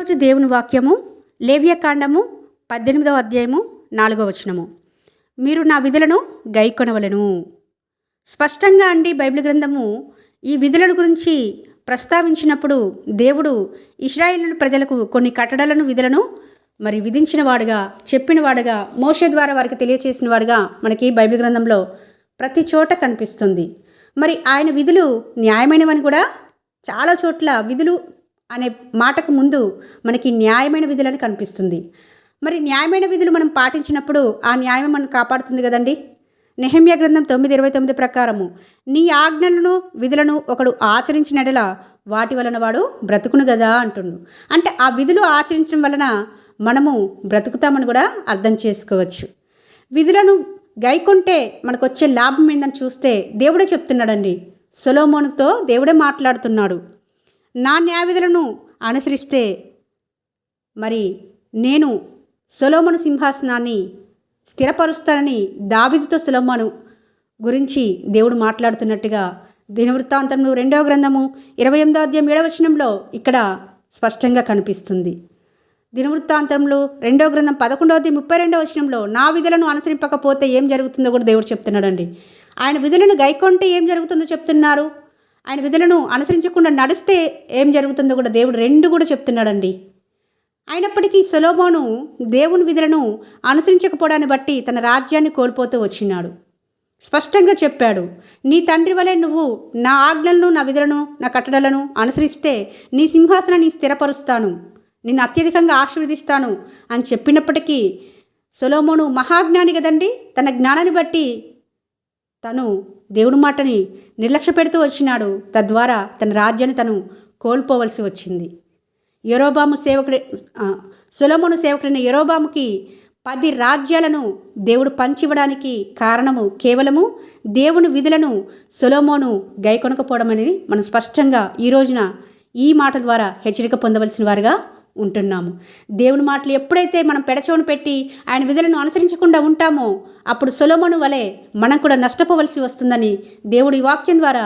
ఈరోజు దేవుని వాక్యము లేవ్యకాండము 18వ అధ్యాయము 4వ వచనము. మీరు నా విధులను గైకొనవలెను. స్పష్టంగా అండి బైబిల్ గ్రంథము ఈ విధులను గురించి ప్రస్తావించినప్పుడు దేవుడు ఇశ్రాయేలు ప్రజలకు కొన్ని కట్టడలను విధులను విధించిన వాడుగా, చెప్పిన వాడుగా, మోషే ద్వారా వారికి తెలియచేసిన వాడుగా మనకి బైబిల్ గ్రంథంలో ప్రతి చోట కనిపిస్తుంది. ఆయన విధులు న్యాయమైనవని కూడా చాలా చోట్ల విధులు అనే మాటకు ముందు మనకి న్యాయమైన విధులని కనిపిస్తుంది. న్యాయమైన విధులు మనం పాటించినప్పుడు ఆ న్యాయం మనం కాపాడుతుంది కదండి. నెహెమ్యా గ్రంథం 9:29 ప్రకారము నీ ఆజ్ఞలను విధులను ఒకడు ఆచరించినడల వాటి వలన వాడు బ్రతుకును కదా అంటుండు. అంటే ఆ విధులు ఆచరించడం వలన మనము బ్రతుకుతామని కూడా అర్థం చేసుకోవచ్చు. విధులను గైకొంటే మనకు వచ్చే లాభం ఏందని చూస్తే దేవుడే చెప్తున్నాడండి. సొలొమోనుతో దేవుడే మాట్లాడుతున్నాడు. నా న్యాయ విధులను అనుసరిస్తే నేను సొలొమోను సింహాసనాన్ని స్థిరపరుస్తానని దావీదుతో సొలొమోను గురించి దేవుడు మాట్లాడుతున్నట్టుగా దినవృత్తాంతము 2వ గ్రంథము 28వ అధ్యాయం 7వ వచనంలో ఇక్కడ స్పష్టంగా కనిపిస్తుంది. దినవృత్తాంతంలో 2వ గ్రంథం 11వ అధ్యాయం 32వ వచనంలో నా విధులను అనుసరింపకపోతే ఏం జరుగుతుందో కూడా దేవుడు చెప్తున్నాడండి. ఆయన విధులను గైకొంటే ఏం జరుగుతుందో చెప్తున్నారు. ఆయన విధులను అనుసరించకుండా నడిస్తే ఏం జరుగుతుందో కూడా దేవుడు రెండు కూడా చెప్తున్నాడండి. అయినప్పటికీ సొలొమోను దేవుని విధులను అనుసరించకపోవడాన్ని బట్టి తన రాజ్యాన్ని కోల్పోతూ వచ్చినాడు. స్పష్టంగా చెప్పాడు, నీ తండ్రి వలె నువ్వు నా ఆజ్ఞలను, నా విధులను, నా కట్టడలను అనుసరిస్తే నీ సింహాసనాన్ని స్థిరపరుస్తాను, నిన్ను అత్యధికంగా ఆశీర్వదిస్తాను అని చెప్పినప్పటికీ సొలొమోను మహాజ్ఞాని కదండి. తన జ్ఞానాన్ని బట్టి తను దేవుడి మాటని నిర్లక్ష్య పెడుతూ వచ్చినాడు. తద్వారా తన రాజ్యాన్ని తను కోల్పోవలసి వచ్చింది. సొలొమోను సేవకుడైన యరొబాముకి 10 రాజ్యాలను దేవుడు పంచివ్వడానికి కారణము కేవలము దేవుని విధులను సొలొమోను గైకొనకపోవడం అనేది మనం స్పష్టంగా ఈ రోజున ఈ మాట ద్వారా హెచ్చరిక పొందవలసిన వారుగా ఉంటున్నాము. దేవుని మాటలు ఎప్పుడైతే మనం పెడచెవును పెట్టి ఆయన విధులను అనుసరించకుండా ఉంటామో అప్పుడు సొలొమోను వలె మనం కూడా నష్టపోవలసి వస్తుందని దేవుడి వాక్యం ద్వారా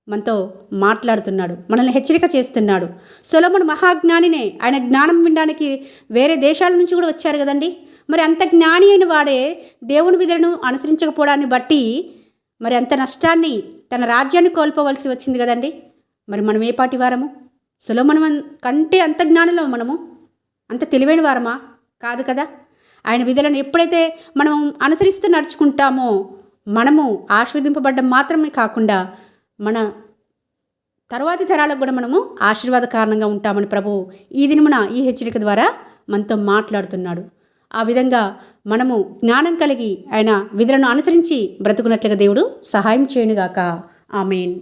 మనతో మాట్లాడుతున్నాడు, మనల్ని హెచ్చరిక చేస్తున్నాడు. సొలొమోను మహాజ్ఞానినే. ఆయన జ్ఞానం వినడానికి వేరే దేశాల నుంచి కూడా వచ్చారు కదండి. అంత జ్ఞాని అయిన వాడే దేవుని విధులను అనుసరించకపోవడాన్ని బట్టి అంత నష్టాన్ని, తన రాజ్యాన్ని కోల్పోవలసి వచ్చింది కదండి. మనం ఏ పాటి వారము? సొలొమోను కంటే అంత జ్ఞానంలో మనము అంత తెలివైన వారమా? కాదు కదా. ఆయన విధులను ఎప్పుడైతే మనం అనుసరిస్తూ నడుచుకుంటామో మనము ఆశీర్వదింపబడ్డం మాత్రమే కాకుండా మన తరువాతి తరాలకు కూడా మనము ఆశీర్వాద కారణంగా ఉంటామని ప్రభువు ఈ దినమున ఈ హెచ్చరిక ద్వారా మనతో మాట్లాడుతున్నాడు. ఆ విధంగా మనము జ్ఞానం కలిగి ఆయన విధులను అనుసరించి బ్రతుకున్నట్లుగా దేవుడు సహాయం చేయనుగాక. ఆమేన్.